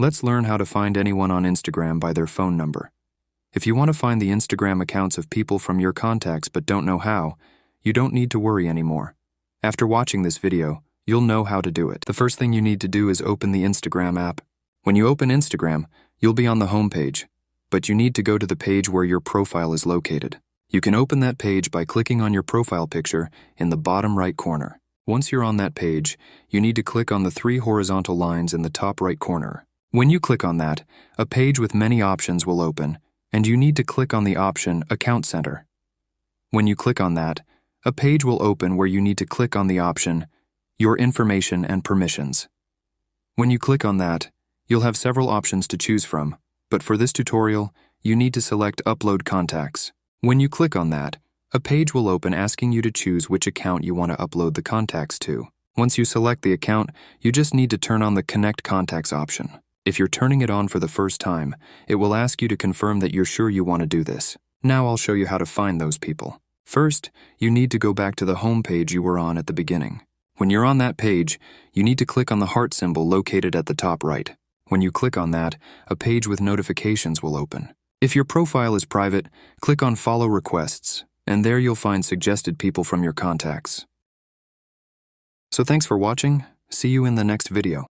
Let's learn how to find anyone on Instagram by their phone number. If you want to find the Instagram accounts of people from your contacts but don't know how, you don't need to worry anymore. After watching this video, you'll know how to do it. The first thing you need to do is open the Instagram app. When you open Instagram, you'll be on the home page, but you need to go to the page where your profile is located. You can open that page by clicking on your profile picture in the bottom right corner. Once you're on that page, you need to click on the 3 horizontal lines in the top right corner. When you click on that, a page with many options will open, and you need to click on the option Account Center. When you click on that, a page will open where you need to click on the option Your Information and Permissions. When you click on that, you'll have several options to choose from, but for this tutorial, you need to select Upload Contacts. When you click on that, a page will open asking you to choose which account you want to upload the contacts to. Once you select the account, you just need to turn on the Connect Contacts option. If you're turning it on for the first time, it will ask you to confirm that you're sure you want to do this. Now I'll show you how to find those people. First, you need to go back to the home page you were on at the beginning. When you're on that page, you need to click on the heart symbol located at the top right. When you click on that, a page with notifications will open. If your profile is private, click on Follow Requests, and there you'll find suggested people from your contacts. So thanks for watching. See you in the next video.